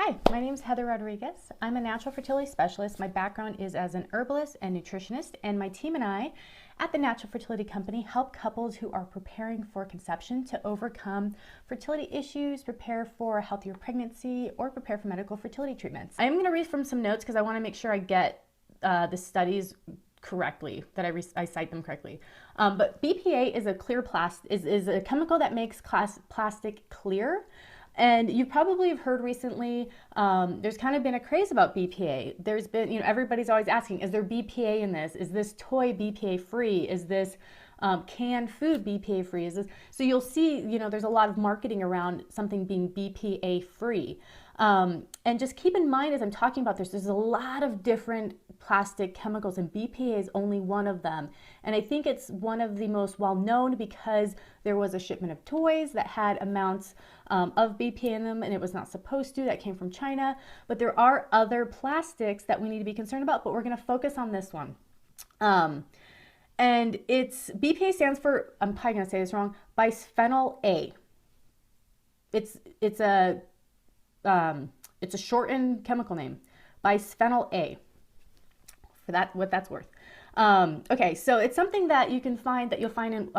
Hi, my name is Heather Rodriguez. I'm a natural fertility specialist. My background is as an herbalist and nutritionist, and my team and I at the Natural Fertility Company help couples who are preparing for conception to overcome fertility issues, prepare for a healthier pregnancy, or prepare for medical fertility treatments. I am going to read from some notes because I want to make sure I get the studies correctly, that I cite them correctly. But BPA is a clear is a chemical that makes plastic clear. And you probably have heard recently, there's kind of been a craze about BPA. There's been, everybody's always asking, is there BPA in this? Is this toy BPA free? Is this canned food BPA free? So you'll see, there's a lot of marketing around something being BPA free. And just keep in mind as I'm talking about this, there's a lot of different plastic chemicals and BPA is only one of them. And I think it's one of the most well known because there was a shipment of toys that had amounts of BPA in them and it was not supposed to, that came from China. But there are other plastics that we need to be concerned about, but we're going to focus on this one. And BPA stands for, I'm probably going to say this wrong, bisphenol A. It's a shortened chemical name, bisphenol A, for that, what that's worth. Okay, so it's something that you'll find in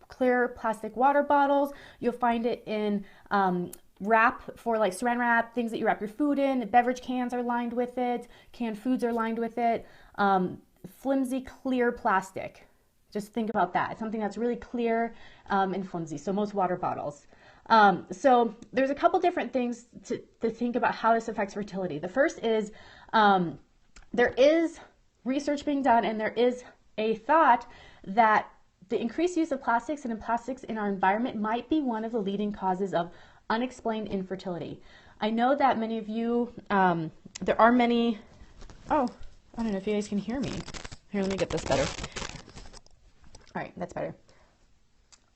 clear plastic water bottles. You'll find it in wrap for like saran wrap, things that you wrap your food in. Beverage cans are lined with it. Canned foods are lined with it. Flimsy, clear plastic. Just think about that. It's something that's really clear and flimsy. So most water bottles. So there's a couple different things to think about how this affects fertility. The first is there is research being done and there is a thought that the increased use of plastics and plastics in our environment might be one of the leading causes of unexplained infertility. I know that many of you, there are many, I don't know if you guys can hear me. Here, let me get this better. All right, that's better.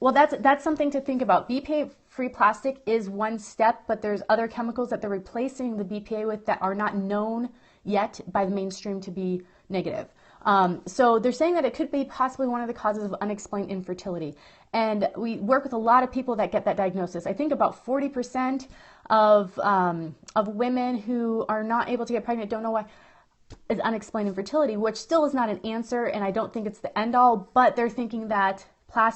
Well, that's something to think about. BPA-free plastic is one step, but there's other chemicals that they're replacing the BPA with that are not known yet by the mainstream to be negative. So they're saying that it could be possibly one of the causes of unexplained infertility. And we work with a lot of people that get that diagnosis. I think about 40% of women who are not able to get pregnant don't know why is unexplained infertility, which still is not an answer, and I don't think it's the end all, but they're thinking that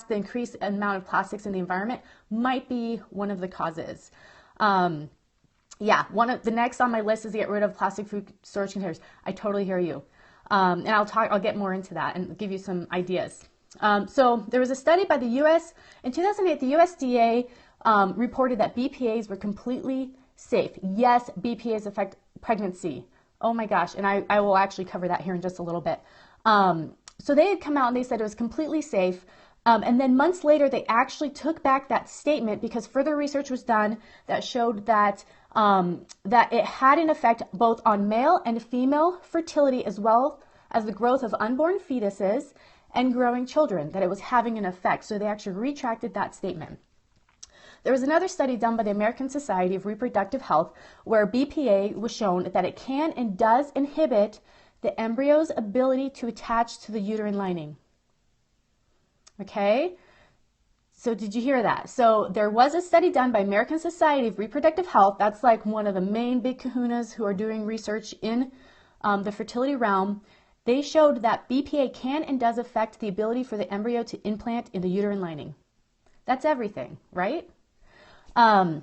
the increased amount of plastics in the environment might be one of the causes. One of the next on my list is to get rid of plastic food storage containers. I totally hear you. And I'll get more into that and give you some ideas. So there was a study by the U.S. in 2008. The USDA reported that BPAs were completely safe. Yes, BPAs affect pregnancy. Oh my gosh, and I will actually cover that here in just a little bit. So they had come out and they said it was completely safe. And then months later, they actually took back that statement because further research was done that showed that that it had an effect both on male and female fertility as well as the growth of unborn fetuses and growing children, that it was having an effect. So they actually retracted that statement. There was another study done by the American Society of Reproductive Health where BPA was shown that it can and does inhibit the embryo's ability to attach to the uterine lining. Okay, so did you hear that? So there was a study done by American Society of Reproductive Health. That's like one of the main big kahunas who are doing research in the fertility realm. They showed that BPA can and does affect the ability for the embryo to implant in the uterine lining. That's everything, right? So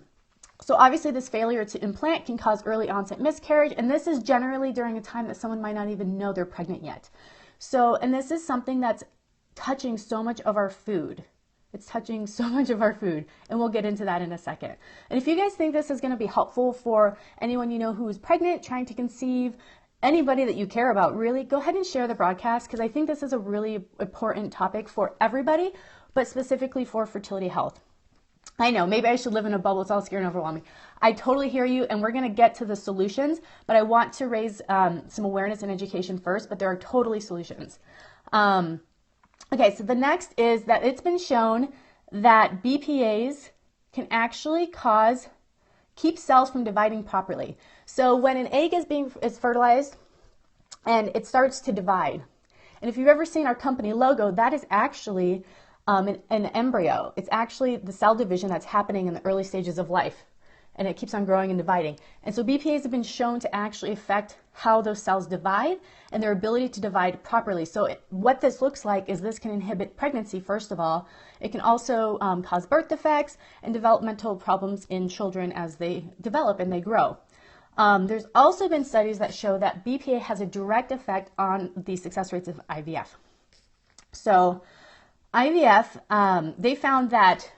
obviously this failure to implant can cause early onset miscarriage, and this is generally during a time that someone might not even know they're pregnant yet. So, and this is something that's touching so much of our food. It's touching so much of our food, and we'll get into that in a second. And if you guys think this is going to be helpful for anyone you know who is pregnant, trying to conceive, anybody that you care about, really, go ahead and share the broadcast because I think this is a really important topic for everybody, but specifically for fertility health. I know, maybe I should live in a bubble. It's all scary and overwhelming. I totally hear you, and we're going to get to the solutions, but I want to raise some awareness and education first, but there are totally solutions. Okay, so the next is that it's been shown that BPAs can actually keep cells from dividing properly. So when an egg is fertilized and it starts to divide, and if you've ever seen our company logo, that is actually an embryo. It's actually the cell division that's happening in the early stages of life. and it keeps on growing and dividing. And so BPAs have been shown to actually affect how those cells divide and their ability to divide properly. So what this looks like is this can inhibit pregnancy, first of all. It can also cause birth defects and developmental problems in children as they develop and they grow. There's also been studies that show that BPA has a direct effect on the success rates of IVF. So IVF, they found that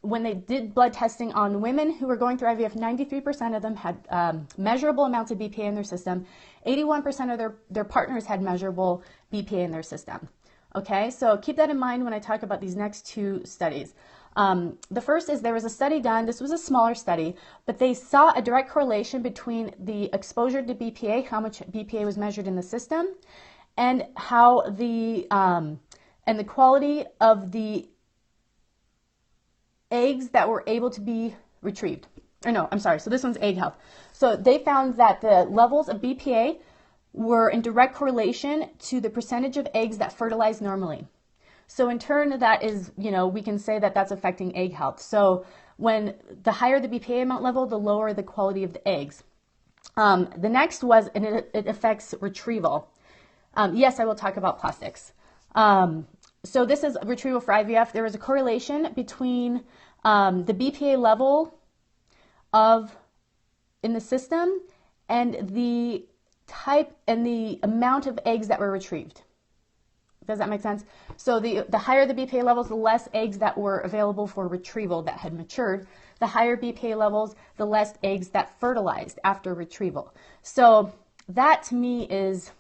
when they did blood testing on women who were going through IVF, 93% of them had measurable amounts of BPA in their system. 81% of their partners had measurable BPA in their system. Okay, so keep that in mind when I talk about these next two studies. The first is there was a study done, this was a smaller study, but they saw a direct correlation between the exposure to BPA, how much BPA was measured in the system, and how the quality of the eggs that were able to be retrieved. Or no, I'm sorry, so this one's egg health. So they found that the levels of BPA were in direct correlation to the percentage of eggs that fertilize normally. So in turn, that is, we can say that that's affecting egg health. So when the higher the BPA amount level, the lower the quality of the eggs. The next was, and it affects retrieval. Yes, I will talk about plastics. So this is retrieval for IVF. There is a correlation between the BPA level in the system and the type and the amount of eggs that were retrieved. Does that make sense? So the higher the BPA levels, the less eggs that were available for retrieval that had matured. The higher BPA levels, the less eggs that fertilized after retrieval. So that to me is,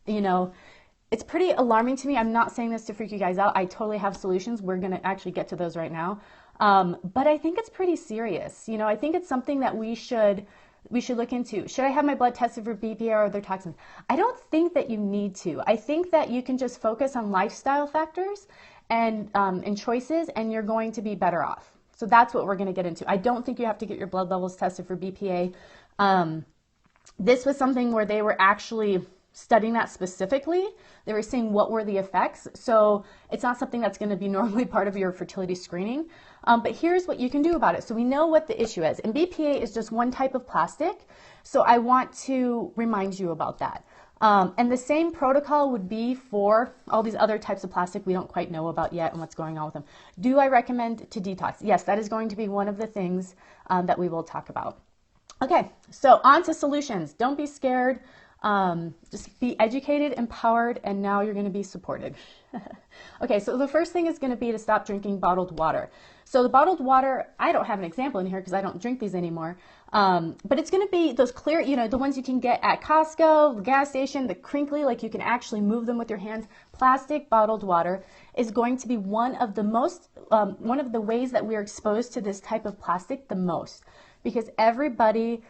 it's pretty alarming to me. I'm not saying this to freak you guys out. I totally have solutions. We're going to actually get to those right now. But I think it's pretty serious. I think it's something that we should look into. Should I have my blood tested for BPA or other toxins? I don't think that you need to. I think that you can just focus on lifestyle factors and choices, and you're going to be better off. So that's what we're going to get into. I don't think you have to get your blood levels tested for BPA. This was something where they were actually studying that specifically. They were seeing what were the effects. So it's not something that's going to be normally part of your fertility screening. But here's what you can do about it. So we know what the issue is. And BPA is just one type of plastic. So I want to remind you about that. And the same protocol would be for all these other types of plastic we don't quite know about yet and what's going on with them. Do I recommend to detox? Yes, that is going to be one of the things that we will talk about. Okay, so on to solutions. Don't be scared. Just be educated, empowered, and now you're going to be supported. Okay, so the first thing is going to be to stop drinking bottled water. So the bottled water, I don't have an example in here because I don't drink these anymore, but it's going to be those clear, the ones you can get at Costco, the gas station, the crinkly, like you can actually move them with your hands. Plastic bottled water is going to be one of the ways that we are exposed to this type of plastic the most, because everybody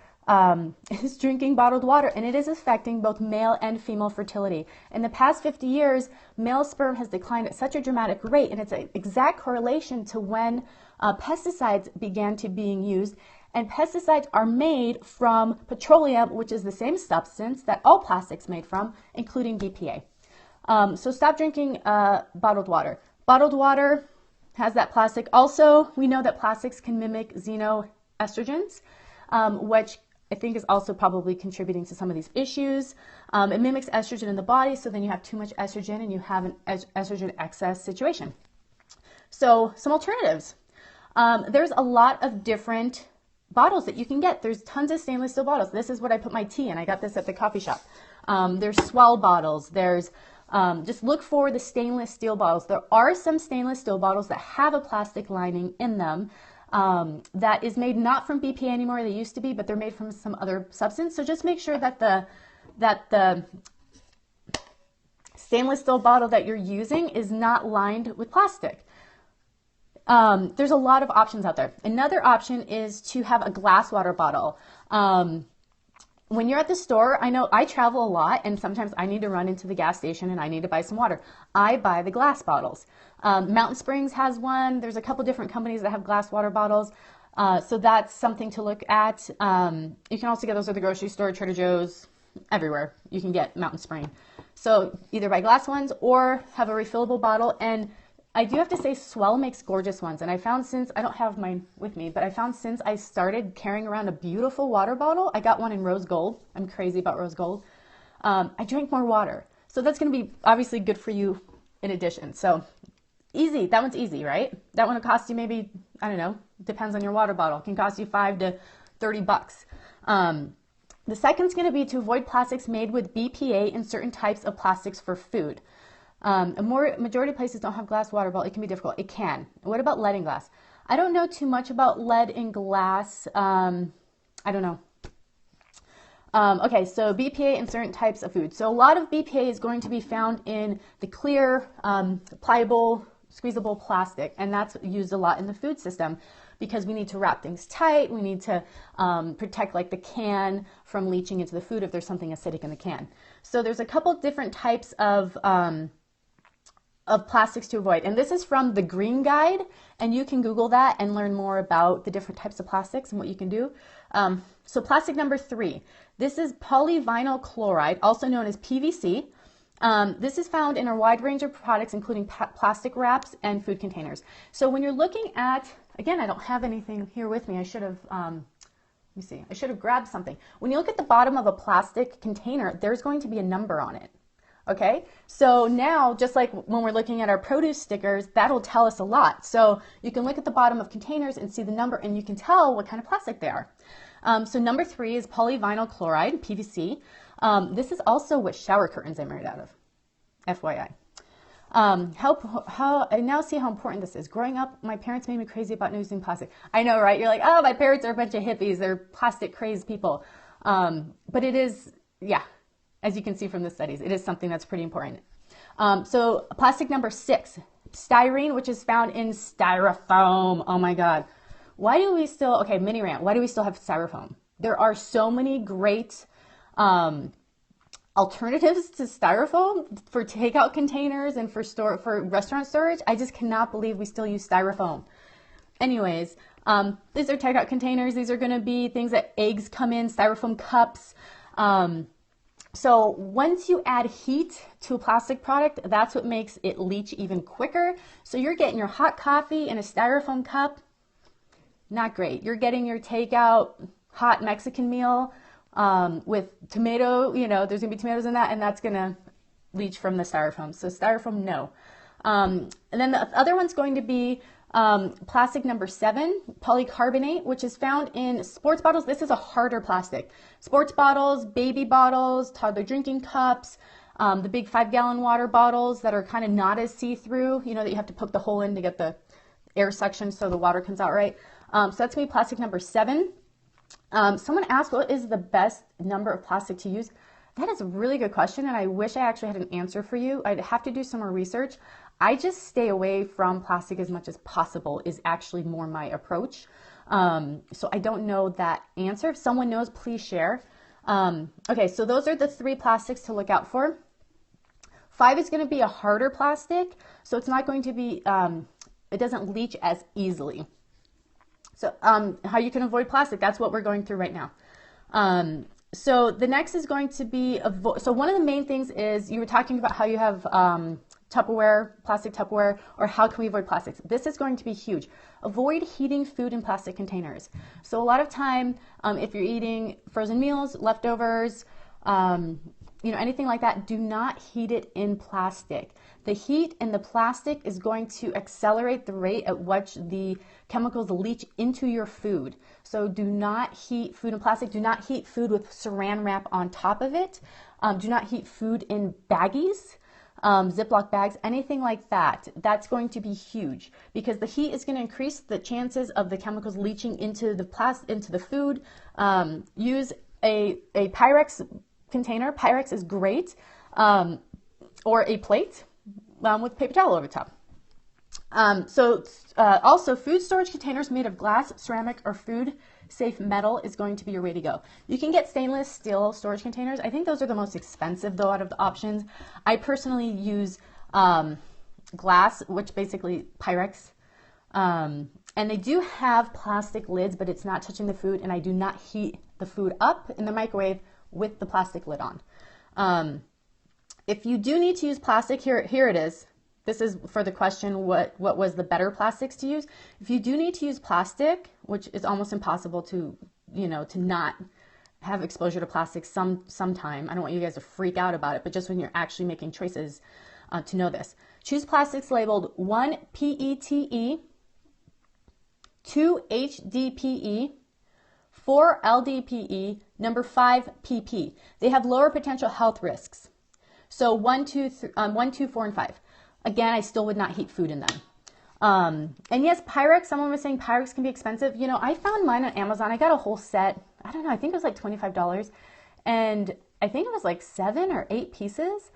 is drinking bottled water, and it is affecting both male and female fertility. In the past 50 years, male sperm has declined at such a dramatic rate, and it's an exact correlation to when pesticides began to being used. And pesticides are made from petroleum, which is the same substance that all plastics made from, including BPA. So stop drinking bottled water. Bottled water has that plastic. Also, we know that plastics can mimic xenoestrogens, which I think is also probably contributing to some of these issues. It mimics estrogen in the body, so then you have too much estrogen and you have an estrogen excess situation. So some alternatives. There's a lot of different bottles that you can get. There's tons of stainless steel bottles. This is what I put my tea in. I got this at the coffee shop. There's swell bottles. There's just look for the stainless steel bottles. There are some stainless steel bottles that have a plastic lining in them. That is made not from BPA anymore. They used to be, but they're made from some other substance. So just make sure that the stainless steel bottle that you're using is not lined with plastic. There's a lot of options out there. Another option is to have a glass water bottle. When you're at the store, I know I travel a lot, and sometimes I need to run into the gas station and I need to buy some water. I buy the glass bottles. Mountain Springs has one. There's a couple different companies that have glass water bottles. So that's something to look at. You can also get those at the grocery store, Trader Joe's, everywhere. You can get Mountain Spring. So either buy glass ones or have a refillable bottle. And I do have to say Swell makes gorgeous ones. And I found since, I don't have mine with me, but I found since I started carrying around a beautiful water bottle, I got one in rose gold. I'm crazy about rose gold. I drank more water. So that's going to be obviously good for you in addition. So easy. That one's easy, right? That one will cost you maybe, I don't know, depends on your water bottle. It can cost you $5 to $30. The second's going to be to avoid plastics made with BPA in certain types of plastics for food. Majority of places don't have glass water bottle. It can be difficult. It can. What about lead in glass? I don't know too much about lead in glass. I don't know. Okay, so BPA in certain types of food. So a lot of BPA is going to be found in the clear, pliable, squeezable plastic, and that's used a lot in the food system because we need to wrap things tight. We need to protect like the can from leaching into the food if there's something acidic in the can. So there's a couple different types of plastics to avoid. And this is from the Green Guide, and you can Google that and learn more about the different types of plastics and what you can do. So plastic number 3, this is polyvinyl chloride, also known as PVC. This is found in a wide range of products, including plastic wraps and food containers. So when you're looking at, again, I don't have anything here with me. I should have, let me see, I should have grabbed something. When you look at the bottom of a plastic container, there's going to be a number on it. Okay, so now just like when we're looking at our produce stickers, that'll tell us a lot. So you can look at the bottom of containers and see the number, and you can tell what kind of plastic they are. So number 3 is polyvinyl chloride, PVC. This is also what shower curtains are made out of, FYI. How I now see how important this is. Growing up, my parents made me crazy about using plastic. I know, right? You're like, oh, my parents are a bunch of hippies. They're plastic crazed people. But it is, yeah. As you can see from the studies, it is something that's pretty important. So plastic number 6, styrene, which is found in styrofoam. Oh my God. Why do we still, okay, mini rant, why do we still have styrofoam? There are so many great alternatives to styrofoam for takeout containers and for restaurant storage. I just cannot believe we still use styrofoam. Anyways, these are takeout containers. These are going to be things that eggs come in, styrofoam cups. So once you add heat to a plastic product, that's what makes it leach even quicker. So you're getting your hot coffee in a styrofoam cup. Not great. You're getting your takeout hot Mexican meal with tomato, you know, there's going to be tomatoes in that, and that's going to leach from the styrofoam. So styrofoam, no. And then the other one's going to be plastic number 7, polycarbonate, which is found in sports bottles. This is a harder plastic. Sports bottles, baby bottles, toddler drinking cups, the big 5-gallon water bottles that are kind of not as see-through, you know, that you have to poke the hole in to get the air suction so the water comes out right. So that's going to be plastic number 7. Someone asked, what is the best number of plastic to use? That is a really good question, and I wish I actually had an answer for you. I'd have to do some more research. I just stay away from plastic as much as possible is actually more my approach. So I don't know that answer. If someone knows, please share. Okay, so those are the 3 plastics to look out for. 5 is going to be a harder plastic, so it's not going to be, it doesn't leach as easily. So how you can avoid plastic, that's what we're going through right now. So the next is going to be, so one of the main things is you were talking about how you have Tupperware, plastic Tupperware, or how can we avoid plastics? This is going to be huge. Avoid heating food in plastic containers. So a lot of time, if you're eating frozen meals, leftovers, you know, anything like that, do not heat it in plastic. The heat in the plastic is going to accelerate the rate at which the chemicals leach into your food. So do not heat food in plastic. Do not heat food with saran wrap on top of it. Do not heat food in baggies, Ziploc bags, anything like that. That's going to be huge because the heat is going to increase the chances of the chemicals leaching into the food. Use a Pyrex container. Pyrex is great, or a plate with paper towel over top. Also, food storage containers made of glass, ceramic, or food safe metal is going to be your way to go. You can get stainless steel storage containers. I think those are the most expensive though out of the options. I personally use glass, which basically Pyrex, and they do have plastic lids, but it's not touching the food, and I do not heat the food up in the microwave with the plastic lid on. If you do need to use plastic, here it is. this is for the question, what was the better plastics to use? If you do need to use plastic, which is almost impossible to, to not have exposure to plastic sometime. I don't want you guys to freak out about it, but just when you're actually making choices to know this. Choose plastics labeled 1 PETE, 2 HDPE, 4 LDPE, number 5 PP. They have lower potential health risks. So 1, 2, 4, and 5. Again, I still would not heat food in them. And yes, Pyrex, someone was saying Pyrex can be expensive. I found mine on Amazon. I got a whole set. I don't know, I think it was like $25. And I think it was like 7 or 8 pieces.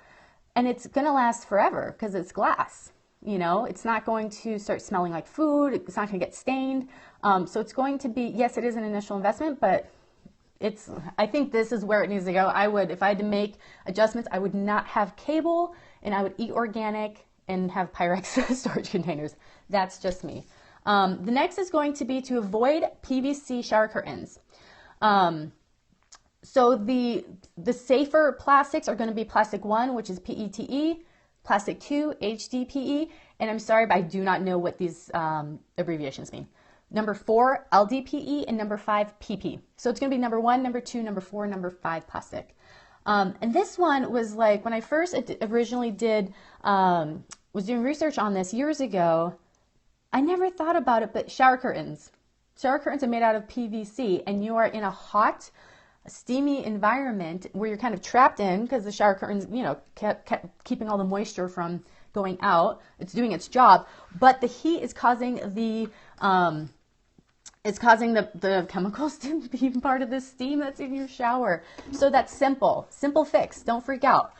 And it's going to last forever because it's glass. It's not going to start smelling like food. It's not going to get stained. So it's going to be, yes, it is an initial investment, but I think this is where it needs to go. If I had to make adjustments, I would not have cable, and I would eat organic and have Pyrex storage containers. That's just me. The next is going to be to avoid PVC shower curtains. So the safer plastics are going to be plastic 1, which is PETE, plastic 2, HDPE, and I'm sorry, but I do not know what these abbreviations mean. Number 4, LDPE, and number 5, PP. So it's going to be number 1, number 2, number 4, number 5 plastic. And this one was like, when I first originally was doing research on this years ago, I never thought about it, but shower curtains. Shower curtains are made out of PVC, and you are in a hot, steamy environment where you're kind of trapped in because the shower curtains, kept keeping all the moisture from going out. It's doing its job, but the heat is causing the chemicals to be part of the steam that's in your shower. So that's simple fix. Don't freak out.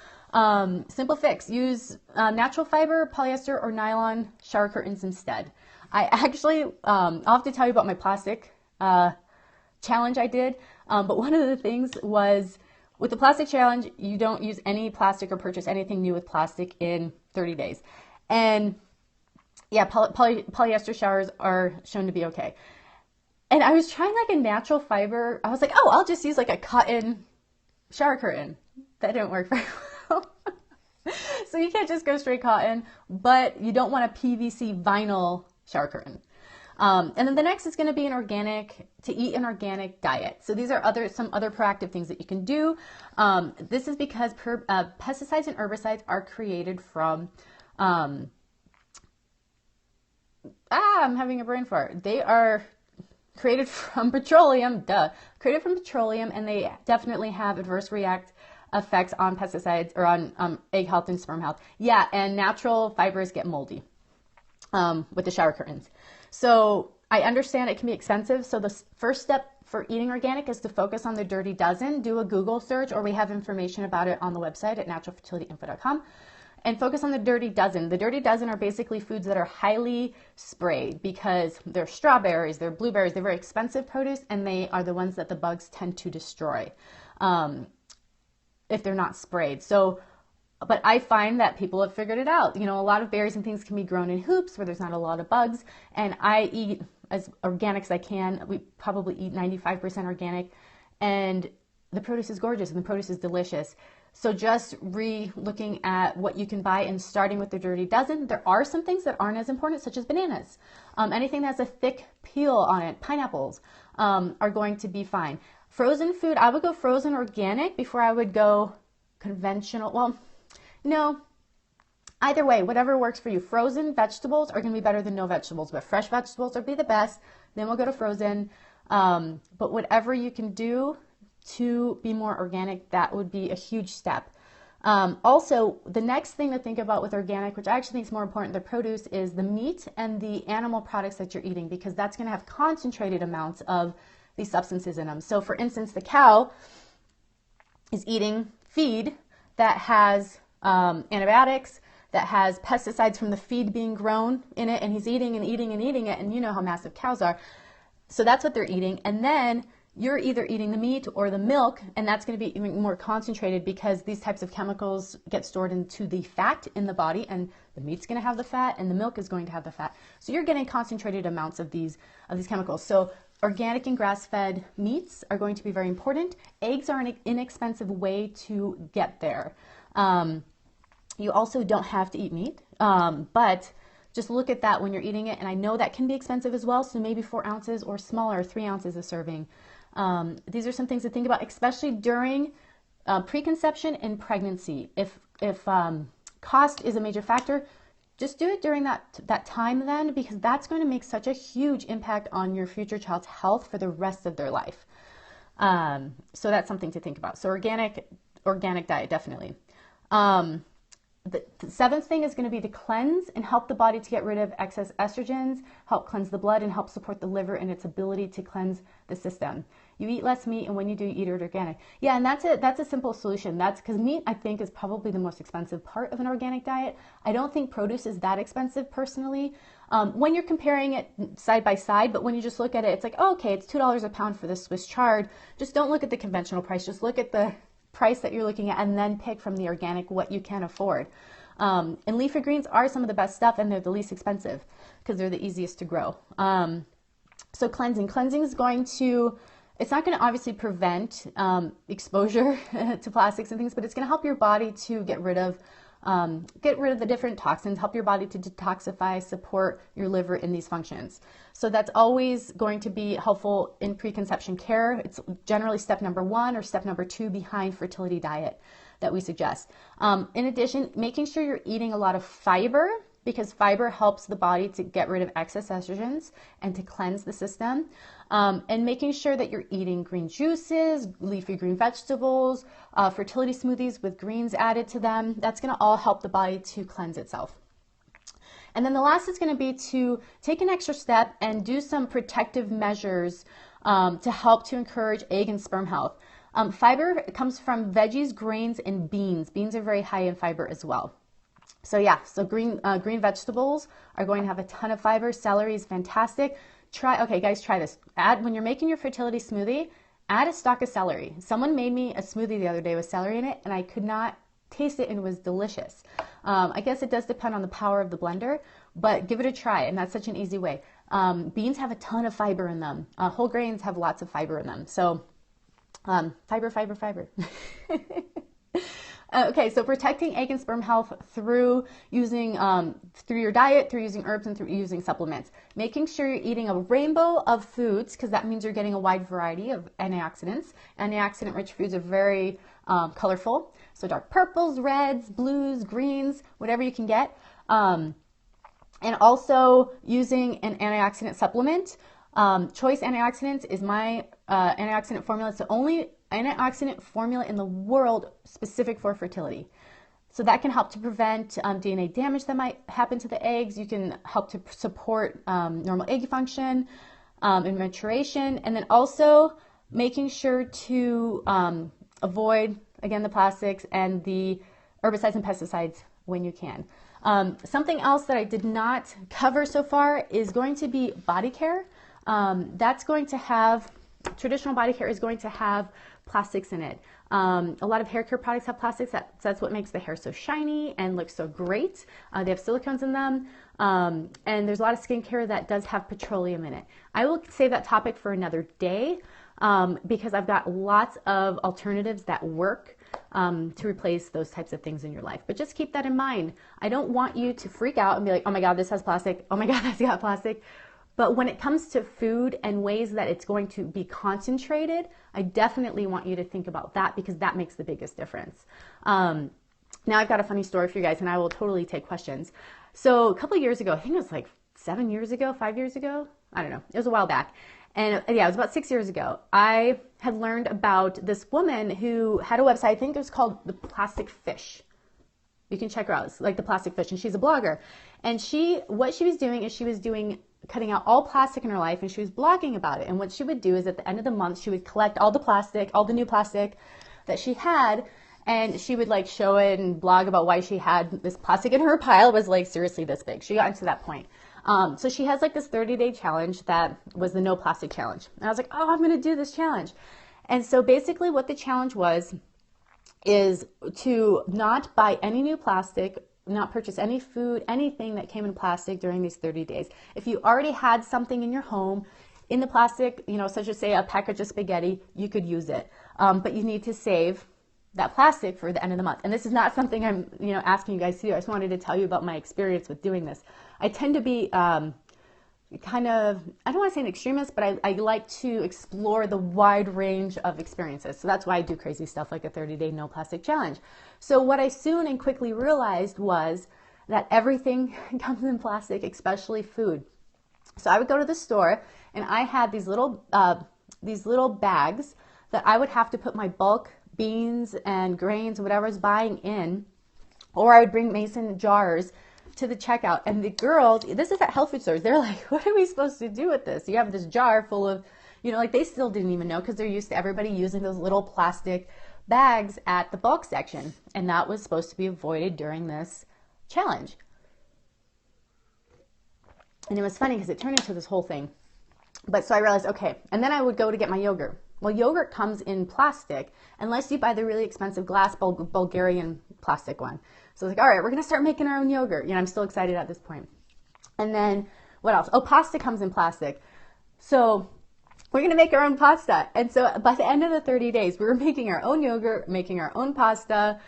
Simple fix. Use natural fiber, polyester, or nylon shower curtains instead. I actually, I'll have to tell you about my plastic challenge I did. But one of the things was with the plastic challenge, you don't use any plastic or purchase anything new with plastic in 30 days. And yeah, polyester showers are shown to be okay. And I was trying like a natural fiber. I was like, oh, I'll just use like a cotton shower curtain. That didn't work very well. So you can't just go straight cotton, but you don't want a PVC vinyl shower curtain. And then the next is going to be to eat an organic diet. So these are some other proactive things that you can do. This is because pesticides and herbicides are created from, I'm having a brain fart. They are created from petroleum, and they definitely have adverse effects on pesticides or on egg health and sperm health. Yeah, and natural fibers get moldy with the shower curtains. So I understand it can be expensive. So the first step for eating organic is to focus on the Dirty Dozen. Do a Google search, or we have information about it on the website at naturalfertilityinfo.com. And focus on the Dirty Dozen. The Dirty Dozen are basically foods that are highly sprayed because they're strawberries, they're blueberries, they're very expensive produce, and they are the ones that the bugs tend to destroy if they're not sprayed. But I find that people have figured it out. A lot of berries and things can be grown in hoops where there's not a lot of bugs, and I eat as organic as I can. We probably eat 95% organic, and the produce is gorgeous and the produce is delicious. So just looking at what you can buy and starting with the Dirty Dozen. There are some things that aren't as important, such as bananas. Anything that has a thick peel on it, pineapples, are going to be fine. Frozen food, I would go frozen organic before I would go conventional. Well, no, either way, whatever works for you. Frozen vegetables are going to be better than no vegetables, but fresh vegetables would be the best. Then we'll go to frozen. But whatever you can do to be more organic, that would be a huge step. Also, the next thing to think about with organic, which I actually think is more important than produce, is the meat and the animal products that you're eating, because that's going to have concentrated amounts of these substances in them. So for instance, the cow is eating feed that has antibiotics, that has pesticides from the feed being grown in it, and he's eating and eating and eating it, and you know how massive cows are. So that's what they're eating. And then you're either eating the meat or the milk, and that's going to be even more concentrated because these types of chemicals get stored into the fat in the body, and the meat's going to have the fat and the milk is going to have the fat. So you're getting concentrated amounts of these chemicals. So organic and grass-fed meats are going to be very important. Eggs are an inexpensive way to get there. You also don't have to eat meat, but just look at that when you're eating it. And I know that can be expensive as well, so maybe 4 ounces or smaller, 3 ounces a serving. These are some things to think about, especially during preconception and pregnancy. If cost is a major factor, just do it during that time then, because that's going to make such a huge impact on your future child's health for the rest of their life. So that's something to think about. So organic diet, definitely. The seventh thing is going to be to cleanse and help the body to get rid of excess estrogens, help cleanse the blood, and help support the liver in its ability to cleanse the system. You eat less meat, and when you do, you eat it organic. Yeah, and that's a simple solution. That's because meat, I think, is probably the most expensive part of an organic diet. I don't think produce is that expensive personally. When you're comparing it side by side, but when you just look at it, it's like, oh, okay, it's $2 a pound for the Swiss chard. Just don't look at the conventional price. Just look at the price that you're looking at and then pick from the organic what you can afford. And leafy greens are some of the best stuff, and they're the least expensive because they're the easiest to grow. So cleansing is going to, it's not going to obviously prevent exposure to plastics and things, but it's going to help your body to get rid of the different toxins, help your body to detoxify, support your liver in these functions. So that's always going to be helpful in preconception care. It's generally step number 1 or step number 2 behind fertility diet that we suggest. In addition, making sure you're eating a lot of fiber, because fiber helps the body to get rid of excess estrogens and to cleanse the system. And making sure that you're eating green juices, leafy green vegetables, fertility smoothies with greens added to them. That's going to all help the body to cleanse itself. And then the last is going to be to take an extra step and do some protective measures to help to encourage egg and sperm health. Fiber comes from veggies, grains, and beans. Beans are very high in fiber as well. So yeah, so green vegetables are going to have a ton of fiber. Celery is fantastic. Okay guys, try this. When you're making your fertility smoothie, add a stalk of celery. Someone made me a smoothie the other day with celery in it, and I could not taste it, and it was delicious. I guess it does depend on the power of the blender, but give it a try, and that's such an easy way. Beans have a ton of fiber in them. Whole grains have lots of fiber in them. So fiber. Okay, so protecting egg and sperm health through using through your diet, through using herbs, and through using supplements. Making sure you're eating a rainbow of foods, because that means you're getting a wide variety of antioxidants. Antioxidant-rich foods are very colorful, so dark purples, reds, blues, greens, whatever you can get. And also using an antioxidant supplement. Choice Antioxidants is my antioxidant formula. It's the only antioxidant formula in the world specific for fertility. So that can help to prevent DNA damage that might happen to the eggs. You can help to support normal egg function and maturation. And then also making sure to avoid, again, the plastics and the herbicides and pesticides when you can. Something else that I did not cover so far is going to be body care. That's going to have, traditional body care is going to have plastics in it. A lot of hair care products have plastics. That's what makes the hair so shiny and look so great. They have silicones in them. And there's a lot of skincare that does have petroleum in it. I will save that topic for another day because I've got lots of alternatives that work to replace those types of things in your life. But just keep that in mind. I don't want you to freak out and be like, oh my God, this has plastic. Oh my God, that's got plastic. But when it comes to food and ways that it's going to be concentrated, I definitely want you to think about that, because that makes the biggest difference. Now I've got a funny story for you guys, and I will totally take questions. So a couple of years ago, I think it was like 7 years ago, 5 years ago, I don't know, it was a while back. And yeah, it was about 6 years ago. I had learned about this woman who had a website, I think it was called The Plastic Fish. You can check her out. It's like The Plastic Fish, and she's a blogger. And what she was doing is cutting out all plastic in her life, and she was blogging about it. And what she would do is at the end of the month, she would collect all the plastic, all the new plastic that she had, and she would like show it and blog about why she had this plastic in her pile was like seriously this big. She got into that point. So she has like this 30-day challenge that was the no plastic challenge. And I was like, oh, I'm going to do this challenge. And so basically what the challenge was is to not buy any new plastic, not purchase any food, anything that came in plastic during these 30 days. If you already had something in your home in the plastic, such as say a package of spaghetti, you could use it. But you need to save that plastic for the end of the month. And this is not something I'm, asking you guys to do. I just wanted to tell you about my experience with doing this. I tend to be kind of, I don't want to say an extremist, but I like to explore the wide range of experiences. So that's why I do crazy stuff like a 30-day no plastic challenge. So what I soon and quickly realized was that everything comes in plastic, especially food. So I would go to the store and I had these little bags that I would have to put my bulk beans and grains, whatever I was buying in, or I would bring mason jars to the checkout. And the girls, this is at health food stores, they're like, what are we supposed to do with this? You have this jar full of, like they still didn't even know because they're used to everybody using those little plastic bags at the bulk section. And that was supposed to be avoided during this challenge. And it was funny because it turned into this whole thing. But so I realized, okay, and then I would go to get my yogurt. Well, yogurt comes in plastic unless you buy the really expensive glass Bulgarian plastic one. So it's like, all right, we're going to start making our own yogurt. I'm still excited at this point. And then what else? Oh, pasta comes in plastic. So we're going to make our own pasta. And so by the end of the 30 days, we were making our own yogurt, making our own pasta.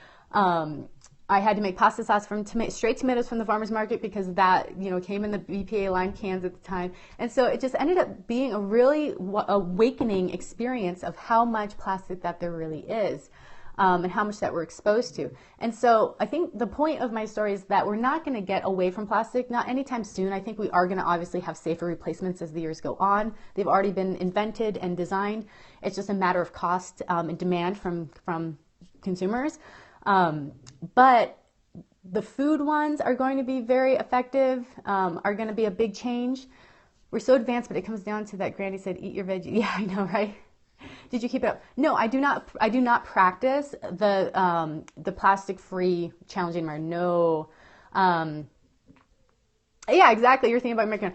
I had to make pasta sauce from straight tomatoes from the farmer's market because that, came in the BPA line cans at the time. And so it just ended up being a really awakening experience of how much plastic that there really is, and how much that we're exposed to. And so I think the point of my story is that we're not going to get away from plastic, not anytime soon. I think we are going to obviously have safer replacements as the years go on. They've already been invented and designed. It's just a matter of cost and demand from consumers. But the food ones are going to be very effective, are going to be a big change. We're so advanced, but it comes down to that Granny said, eat your veggies. Yeah, I know, right? Did you keep it up? No, I do not practice the plastic-free challenge anymore. No. Yeah, exactly. You're thinking about making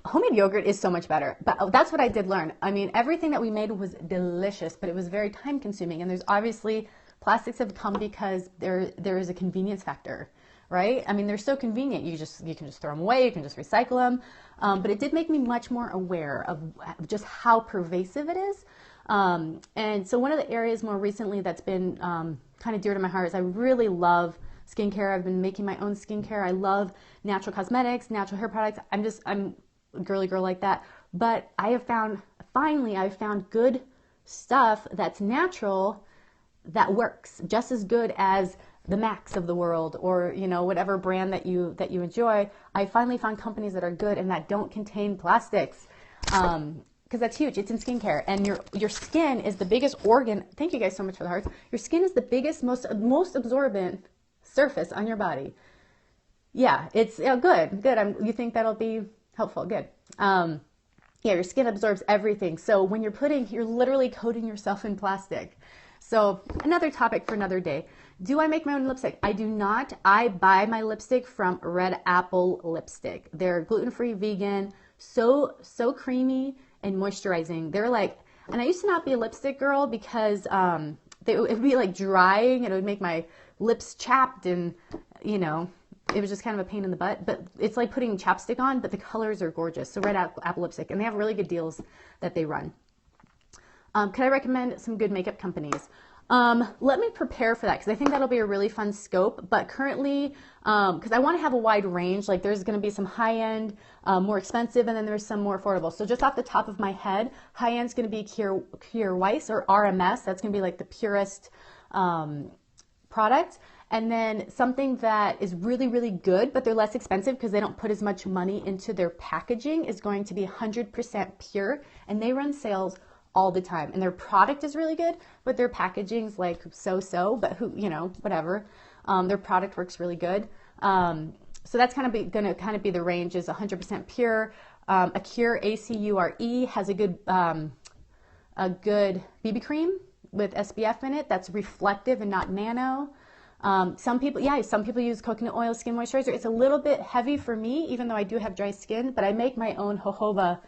homemade yogurt is so much better. But that's what I did learn. I mean, everything that we made was delicious, but it was very time-consuming. And there's obviously plastics have come because there is a convenience factor, right? I mean, they're so convenient. You can just throw them away. You can just recycle them. But it did make me much more aware of just how pervasive it is. And so one of the areas more recently that's been kind of dear to my heart is I really love skincare. I've been making my own skincare. I love natural cosmetics, natural hair products. I'm a girly girl like that. But I've found good stuff that's natural that works just as good as the Macs of the world or, whatever brand that you enjoy. I finally found companies that are good and that don't contain plastics. Because that's huge. It's in skincare. And your skin is the biggest organ. Thank you guys so much for the hearts. Your skin is the biggest, most absorbent surface on your body. Yeah, it's good. You think that'll be helpful? Good. Yeah, your skin absorbs everything. So when you're literally coating yourself in plastic. So another topic for another day. Do I make my own lipstick? I do not. I buy my lipstick from Red Apple Lipstick. They're gluten-free, vegan, so creamy and moisturizing. They're like, and I used to not be a lipstick girl because it would be like drying and it would make my lips chapped and, it was just kind of a pain in the butt. But it's like putting chapstick on, but the colors are gorgeous. So Red Apple Lipstick, and they have really good deals that they run. Could I recommend some good makeup companies? Let me prepare for that because I think that'll be a really fun scope. But currently, because I want to have a wide range, like there's going to be some high-end, more expensive, and then there's some more affordable. So just off the top of my head, high-end is going to be Kjaer Weis or RMS. That's going to be like the purest product. And then something that is really, really good, but they're less expensive because they don't put as much money into their packaging is going to be 100% pure. And they run sales all the time, and their product is really good, but their packaging's like so-so, but whatever. Their product works really good. So that's going to be the range is 100% pure. Acure, ACURE, has a good BB cream with SPF in it that's reflective and not nano. Some people use coconut oil skin moisturizer. It's a little bit heavy for me, even though I do have dry skin, but I make my own jojoba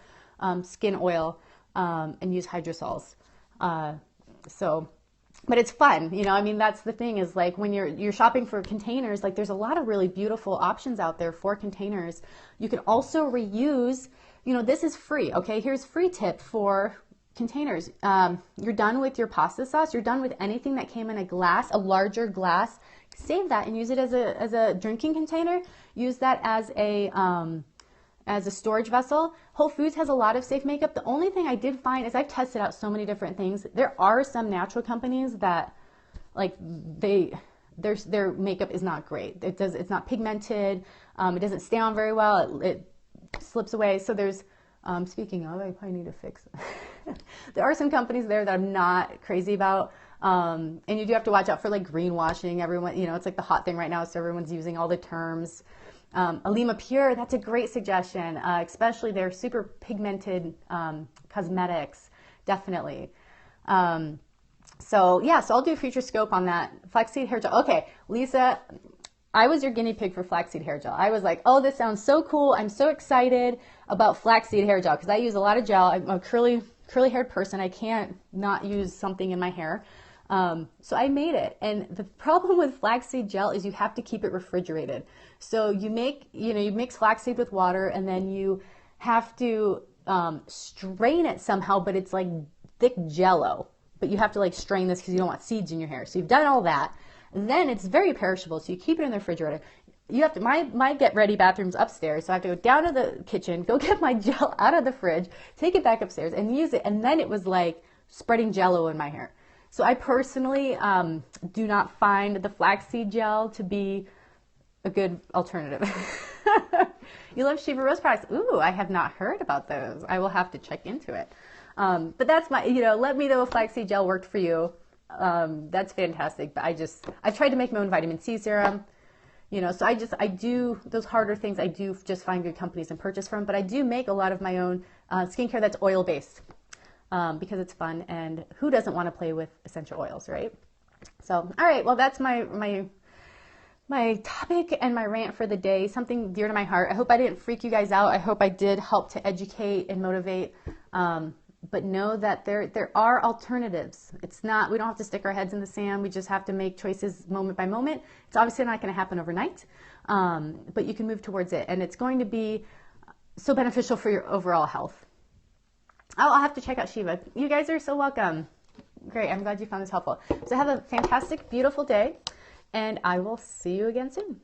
skin oil and use hydrosols. But it's fun, that's the thing is like when you're shopping for containers, like there's a lot of really beautiful options out there for containers. You can also reuse, this is free. Okay. Here's free tip for containers. You're done with your pasta sauce. You're done with anything that came in a glass, a larger glass. Save that and use it as a drinking container. Use that as a storage vessel. Whole Foods has a lot of safe makeup. The only thing I did find is I've tested out so many different things. There are some natural companies that like their makeup is not great. It's not pigmented. It doesn't stay on very well. It slips away. So there's speaking of, I probably need to fix it. There are some companies there that I'm not crazy about. And you do have to watch out for like greenwashing. Everyone, you know, it's like the hot thing right now. So everyone's using all the terms. Alima Pure, that's a great suggestion. Especially their super pigmented cosmetics, definitely. So yeah, so I'll do a future scope on that. Flaxseed hair gel. Okay, Lisa, I was your guinea pig for flaxseed hair gel. I was like, oh, this sounds so cool. I'm so excited about flaxseed hair gel because I use a lot of gel. I'm a curly haired person. I can't not use something in my hair. So I made it. And the problem with flaxseed gel is you have to keep it refrigerated. So you mix flaxseed with water and then you have to strain it somehow, but it's like thick jello. But you have to like strain this because you don't want seeds in your hair. So you've done all that. And then it's very perishable. So you keep it in the refrigerator. You have to, my get ready bathroom's upstairs. So I have to go down to the kitchen, go get my gel out of the fridge, take it back upstairs and use it. And then it was like spreading jello in my hair. So I personally do not find the flaxseed gel to be a good alternative. You love Shiva Rose products. Ooh, I have not heard about those. I will have to check into it. But that's my, let me know if flaxseed gel worked for you. That's fantastic. But I tried to make my own vitamin C serum, so I do those harder things. I do just find good companies and purchase from, but I do make a lot of my own skincare that's oil based. Because it's fun, and who doesn't want to play with essential oils, right? So, all right, well, that's my topic and my rant for the day, something dear to my heart. I hope I didn't freak you guys out. I hope I did help to educate and motivate, but know that there are alternatives. We don't have to stick our heads in the sand. We just have to make choices moment by moment. It's obviously not going to happen overnight, but you can move towards it, and it's going to be so beneficial for your overall health. I'll have to check out Shiva. You guys are so welcome. Great. I'm glad you found this helpful. So have a fantastic, beautiful day, and I will see you again soon.